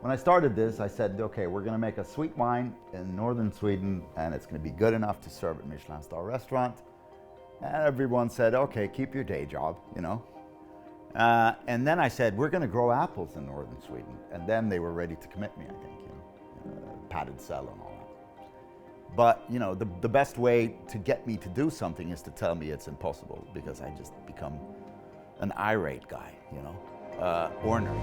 When I started this, I said, okay, we're going to make a sweet wine in northern Sweden, and it's going to be good enough to serve at Michelin star restaurant. And everyone said, okay, keep your day job, you know. And then I said, we're going to grow apples in northern Sweden. And then they were ready to commit me, I think, you know, padded cell and all that. But, you know, the best way to get me to do something is to tell me it's impossible, because I just become an irate guy, you know, ornery.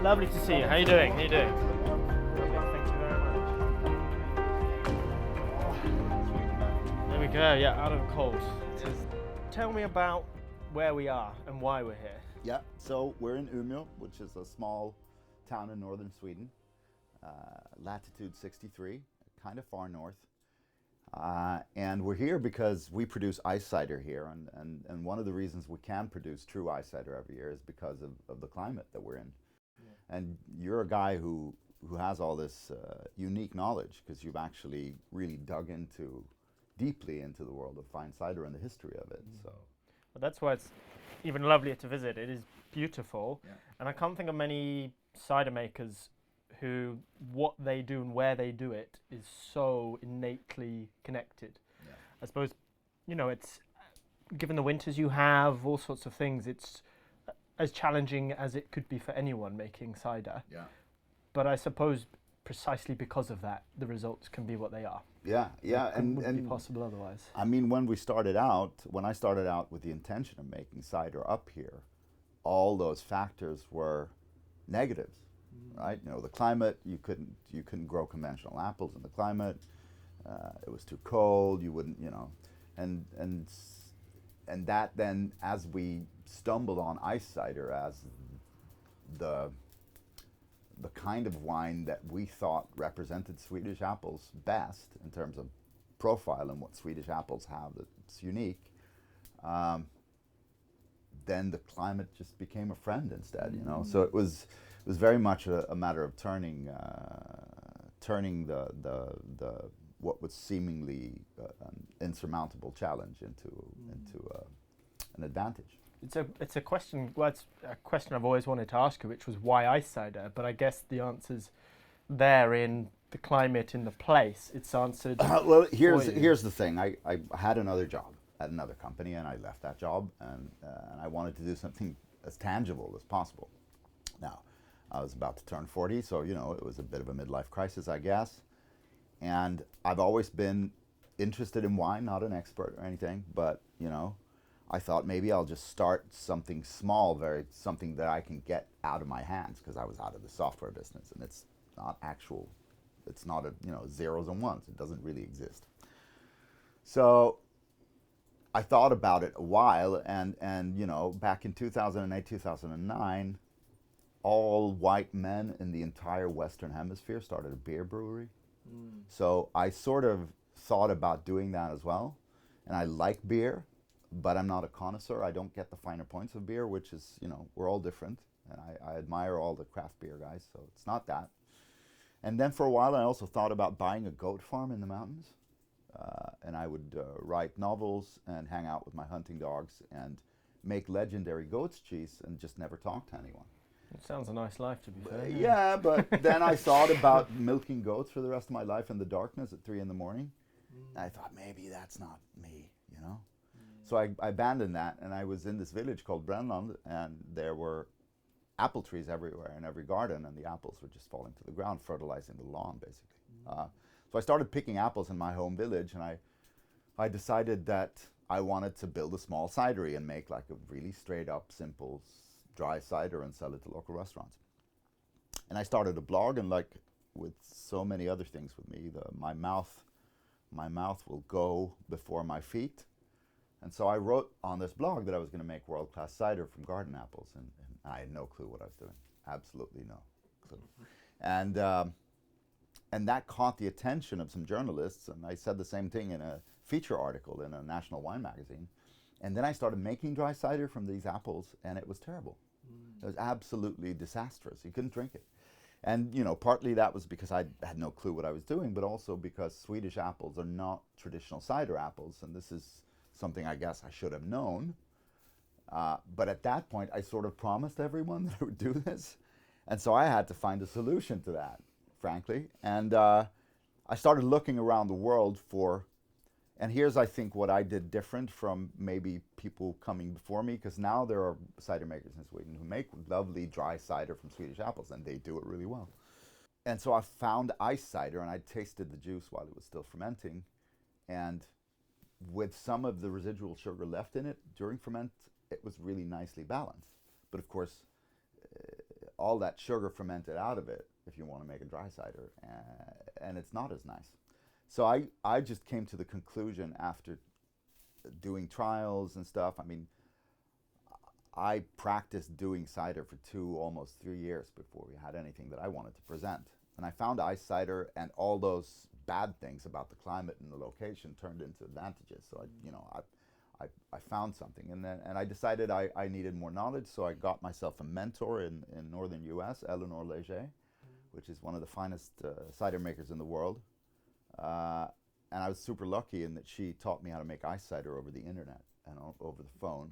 Lovely to see you. How are you doing? How are you doing? Thank you very much. There we go. Yeah, out of the cold. Tell me about where we are and why we're here. Yeah, so we're in Umeå, which is a small town in northern Sweden, latitude 63, kind of far north. And we're here because we produce ice cider here, and one of the reasons we can produce true ice cider every year is because of the climate that we're in. And you're a guy who has all this unique knowledge, because you've actually really dug deeply into the world of fine cider and the history of it. So, well, that's why it's even lovelier to visit. It is beautiful, and I can't think of many cider makers who what they do and where they do it is so innately connected. Yeah. I suppose, you know, it's given the winters you have, all sorts of things. It's as challenging as it could be for anyone making cider. Yeah. But I suppose precisely because of that, the results can be what they are. Yeah, yeah, and wouldn't be possible otherwise. I mean, when I started out with the intention of making cider up here, all those factors were negatives, right? You know, the climate, you couldn't grow conventional apples in the climate. It was too cold. You wouldn't, you know, and that then, as we stumbled on ice cider as the kind of wine that we thought represented Swedish apples best in terms of profile and what Swedish apples have that's unique, then the climate just became a friend instead, you know. So it was very much a matter of turning the what was seemingly an insurmountable challenge into an advantage. It's a question. Well, it's a question I've always wanted to ask you, which was why ice cider. But I guess the answer's there in the climate, in the place. It's answered. Well, here's the thing. I had another job at another company, and I left that job, and I wanted to do something as tangible as possible. Now, I was about to turn 40, so you know it was a bit of a midlife crisis, I guess. And I've always been interested in wine, not an expert or anything, but you know, I thought maybe I'll just start something small, something that I can get out of my hands, because I was out of the software business, and it's not you know, zeros and ones. It doesn't really exist. So I thought about it a while, and you know, back in 2008, 2009, all white men in the entire Western Hemisphere started a beer brewery. So I sort of thought about doing that as well, and I like beer, but I'm not a connoisseur. I don't get the finer points of beer, which is, you know, we're all different, and I admire all the craft beer guys, so it's not that. And then for a while I also thought about buying a goat farm in the mountains, and I would write novels and hang out with my hunting dogs and make legendary goat's cheese and just never talk to anyone. It sounds a nice life, to be fair. Yeah, but then I thought about milking goats for the rest of my life in the darkness at 3 in the morning. And I thought, maybe that's not me, you know? So I abandoned that, and I was in this village called Brännland, and there were apple trees everywhere in every garden, and the apples were just falling to the ground, fertilizing the lawn, basically. So I started picking apples in my home village, and I decided that I wanted to build a small cidery and make like a really straight up, simple dry cider and sell it to local restaurants. And I started a blog, and like with so many other things with me, my mouth will go before my feet. And so I wrote on this blog that I was going to make world-class cider from garden apples, and I had no clue what I was doing. Absolutely no clue. And that caught the attention of some journalists, and I said the same thing in a feature article in a national wine magazine. And then I started making dry cider from these apples, and it was terrible. It was absolutely disastrous. You couldn't drink it. And, you know, partly that was because I had no clue what I was doing, but also because Swedish apples are not traditional cider apples. And this is something I guess I should have known. But at that point, I sort of promised everyone that I would do this. And so I had to find a solution to that, frankly. And I started looking around the world for, and here's, I think, what I did different from maybe people coming before me, because now there are cider makers in Sweden who make lovely dry cider from Swedish apples, and they do it really well. And so I found ice cider, and I tasted the juice while it was still fermenting. And with some of the residual sugar left in it during ferment, it was really nicely balanced. But of course, all that sugar fermented out of it if you want to make a dry cider, and it's not as nice. So I just came to the conclusion after doing trials and stuff. I mean, I practiced doing cider for almost 3 years before we had anything that I wanted to present. And I found ice cider, and all those bad things about the climate and the location turned into advantages. So I found something, and I decided I needed more knowledge. So I got myself a mentor in northern U.S., Eleanor Leger, which is one of the finest cider makers in the world. And I was super lucky in that she taught me how to make ice cider over the internet and over the phone.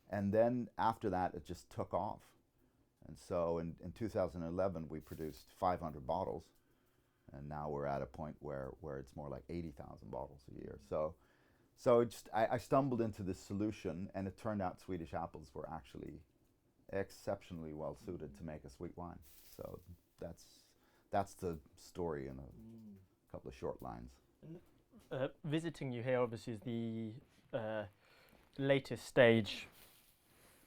And then after that, it just took off. And so in 2011, we produced 500 bottles. And now we're at a point where it's more like 80,000 bottles a year. So I stumbled into this solution, and it turned out Swedish apples were actually exceptionally well suited to make a sweet wine. So that's the story in a couple of short lines. Visiting you here obviously is the latest stage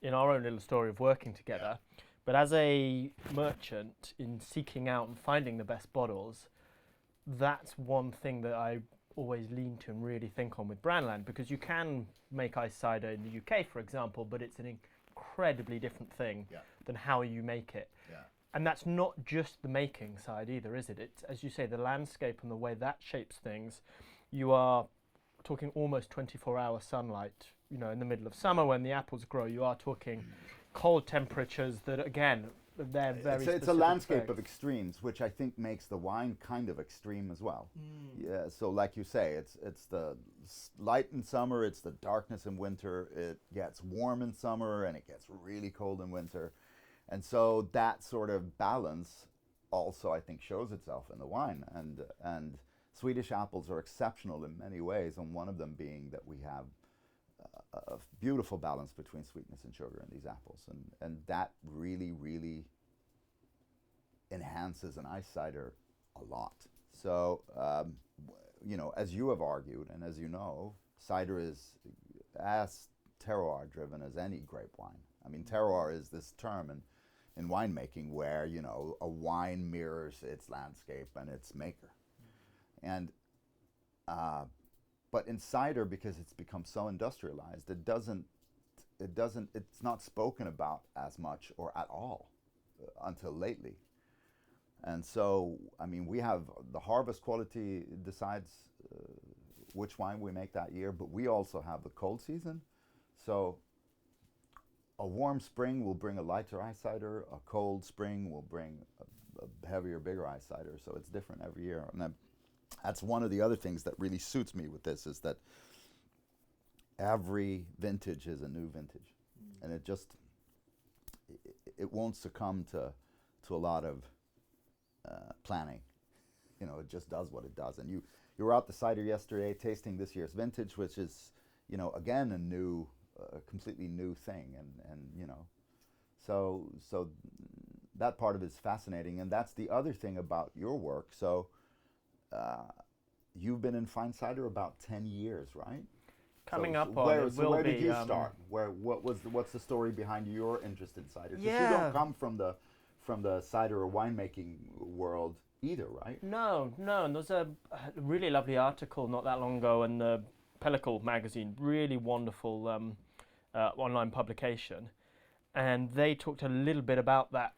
in our own little story of working together. But as a merchant, in seeking out and finding the best bottles, that's one thing that I always lean to and really think on with Brännland, because you can make ice cider in the UK, for example, but it's an incredibly different thing than how you make it. And that's not just the making side either, is it? It's, as you say, the landscape and the way that shapes things. You are talking almost 24-hour sunlight, you know, in the middle of summer when the apples grow. You are talking cold temperatures that, again, they're very It's a landscape of extremes, which I think makes the wine kind of extreme as well. Yeah, so like you say, it's the light in summer, it's the darkness in winter, it gets warm in summer, and it gets really cold in winter. And so that sort of balance also, I think, shows itself in the wine. And Swedish apples are exceptional in many ways, and one of them being that we have a beautiful balance between sweetness and sugar in these apples. And that really, really enhances an ice cider a lot. So, you know, as you have argued, and as you know, cider is as terroir-driven as any grape wine. I mean, terroir is this term in winemaking where, you know, a wine mirrors its landscape and its maker. And but in cider, because it's become so industrialized, it's not spoken about as much or at all until lately. And so, I mean, we have the harvest quality decides which wine we make that year, but we also have the cold season. So a warm spring will bring a lighter ice cider, a cold spring will bring a heavier, bigger ice cider. So it's different every year. And that's one of the other things that really suits me with this, is that every vintage is a new vintage. And it won't succumb to a lot of planning. You know, it just does what it does. And you were out the cider yesterday tasting this year's vintage, which is, you know, again, a completely new thing. And you know, so that part of it is fascinating. And that's the other thing about your work. So you've been in fine cider about 10 years, right? Coming so up on where, it so will where be, did you start? What's the story behind your interest in cider? Because you don't come from the cider or winemaking world either, right? No. And there's a really lovely article not that long ago in the Pellicle magazine, really wonderful online publication, and they talked a little bit about that,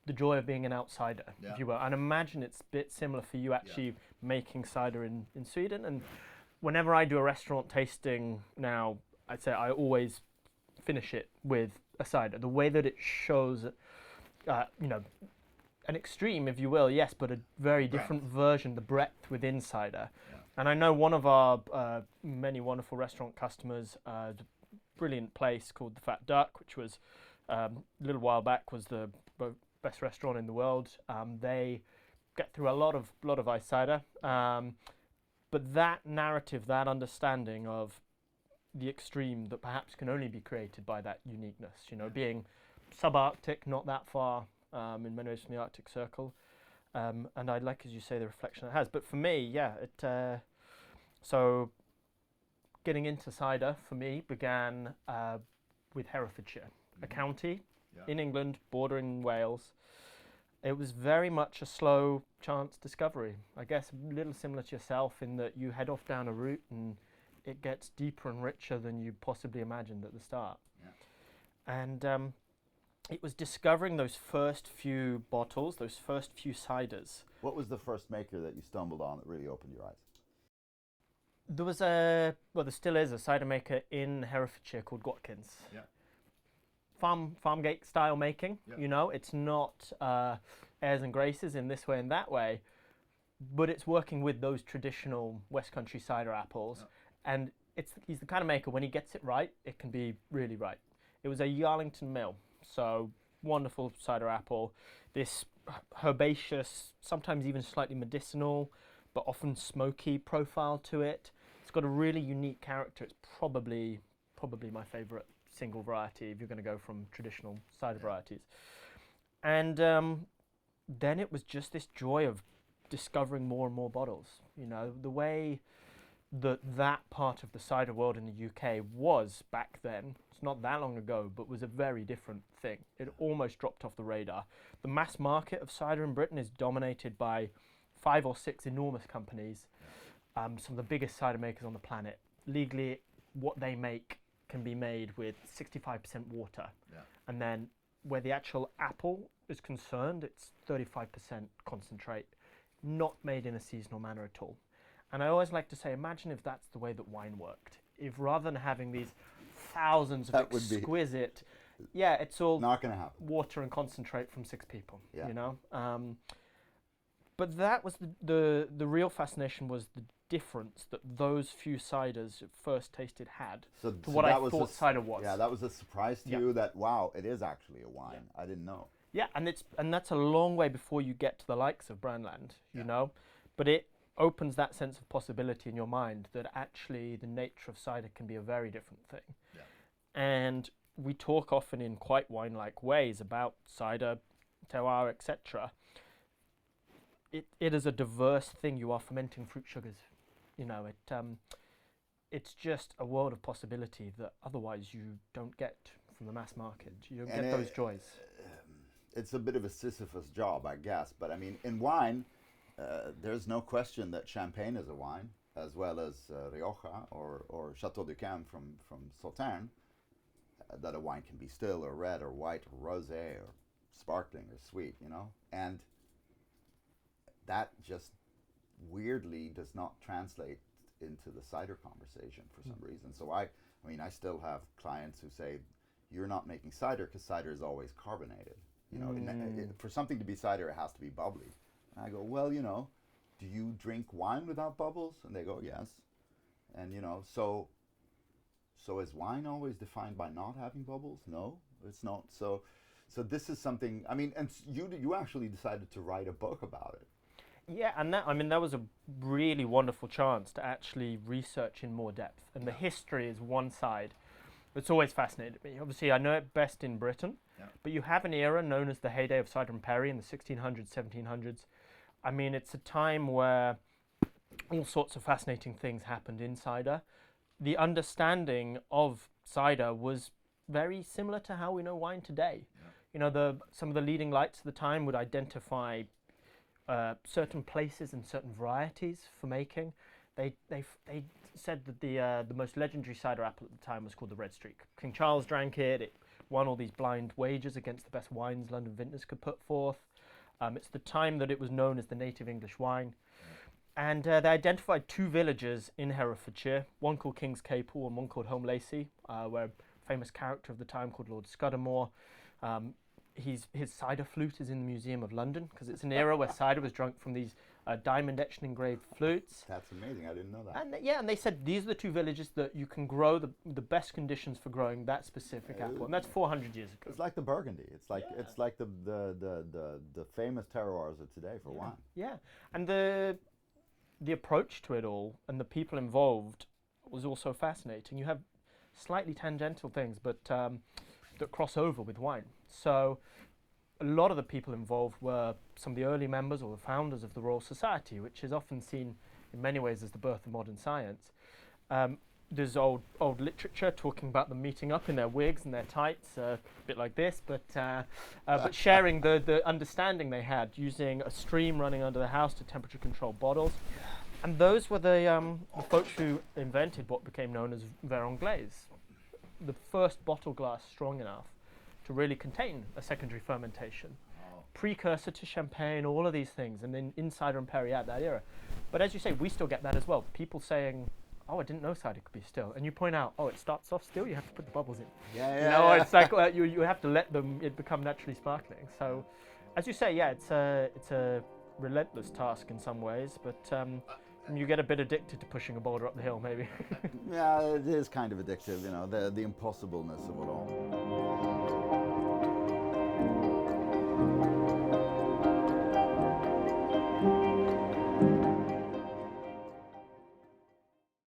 the joy of being an outsider, if you will. And imagine it's a bit similar for you actually making cider in Sweden. And whenever I do a restaurant tasting now, I'd say I always finish it with a cider. The way that it shows, you know, an extreme, if you will, yes, but a very different version, the breadth within cider. Yeah. And I know one of our many wonderful restaurant customers, a brilliant place called the Fat Duck, which was a little while back was the best restaurant in the world. They get through a lot of ice cider, but that narrative, that understanding of the extreme that perhaps can only be created by that uniqueness, you know, being subarctic, not that far in many ways from the Arctic Circle, and I like, as you say, the reflection it has. But for me, yeah, so getting into cider for me began with Herefordshire, a county in England bordering Wales. It was very much a slow chance discovery. I guess a little similar to yourself in that you head off down a route and it gets deeper and richer than you possibly imagined at the start. Yeah. And it was discovering those first few bottles, those first few ciders. What was the first maker that you stumbled on that really opened your eyes? There was there still is a cider maker in Herefordshire called Watkins. Yeah. Farm gate style making, you know, it's not airs and graces in this way and that way, but it's working with those traditional West Country cider apples, and he's the kind of maker, when he gets it right, it can be really right. It was a Yarlington mill, so wonderful cider apple, this herbaceous, sometimes even slightly medicinal, but often smoky profile to it. It's got a really unique character. It's probably my favourite single variety if you're going to go from traditional cider varieties. And then it was just this joy of discovering more and more bottles. You know, the way that part of the cider world in the UK was back then, it's not that long ago, but was a very different thing. It almost dropped off the radar. The mass market of cider in Britain is dominated by 5 or 6 enormous companies, some of the biggest cider makers on the planet. Legally, what they make can be made with 65% water. Yeah. And then where the actual apple is concerned, it's 35% concentrate, not made in a seasonal manner at all. And I always like to say, imagine if that's the way that wine worked. If rather than having these thousands of exquisite, it's all not going to happen. Water and concentrate from 6 people, you know? But that was the real fascination, was the difference that those few ciders first tasted had to what I thought cider was. Yeah, that was a surprise to you that, wow, it is actually a wine. I didn't know. Yeah, and that's a long way before you get to the likes of Brännland, you know? But it opens that sense of possibility in your mind that actually the nature of cider can be a very different thing. Yeah. And we talk often in quite wine-like ways about cider, terroir, etc. It is a diverse thing. You are fermenting fruit sugars. You know, it's just a world of possibility that otherwise you don't get from the mass market. You don't get those joys. It's a bit of a Sisyphus job, I guess. But I mean, in wine, there's no question that Champagne is a wine, as well as Rioja or Chateau de Cam from Sauternes, that a wine can be still or red or white or rosé or sparkling or sweet, you know? And that just weirdly does not translate into the cider conversation for some reason. So I mean, I still have clients who say, you're not making cider because cider is always carbonated. You know, for something to be cider, it has to be bubbly. And I go, well, you know, do you drink wine without bubbles? And they go, yes. And, you know, so is wine always defined by not having bubbles? No, it's not. So this is something, I mean, and you actually decided to write a book about it. Yeah, and that was a really wonderful chance to actually research in more depth. And the history is one side that's always fascinated me. Obviously, I know it best in Britain, but you have an era known as the heyday of cider and perry in the 1600s, 1700s. I mean, it's a time where all sorts of fascinating things happened in cider. The understanding of cider was very similar to how we know wine today. Yeah. You know, some of the leading lights at the time would identify certain places and certain varieties for making. They said that the most legendary cider apple at the time was called the Red Streak. King Charles drank it. It won all these blind wagers against the best wines London vintners could put forth. It's the time that it was known as the native English wine. And they identified 2 villages in Herefordshire, one called King's Capel and one called Home Lacey, where famous character of the time called Lord Scudamore. His cider flute is in the Museum of London because it's an era where cider was drunk from these diamond etched and engraved flutes. That's amazing. I didn't know that. And and they said these are the two villages that you can grow the best conditions for growing that specific apple, and that's 400 years ago. It's like the Burgundy. It's like the famous terroirs of today for wine. Yeah, and the approach to it all and the people involved was also fascinating. You have slightly tangential things, but that cross over with wine. So a lot of the people involved were some of the early members or the founders of the Royal Society, which is often seen in many ways as the birth of modern science. There's old literature talking about them meeting up in their wigs and their tights, a bit like this, but sharing the understanding they had, using a stream running under the house to temperature control bottles. And those were the folks who invented what became known as verre anglaise, the first bottle glass strong enough to really contain a secondary fermentation. Precursor to champagne, all of these things, and then in cider and perrier at that era. But as you say, we still get that as well. People saying, oh, I didn't know cider could be still. And you point out, oh, it starts off still, you have to put the bubbles in. It's like you have to let it become naturally sparkling. So, as you say, it's a relentless task in some ways, but you get a bit addicted to pushing a boulder up the hill, maybe. Yeah, it is kind of addictive, the impossibleness of it all.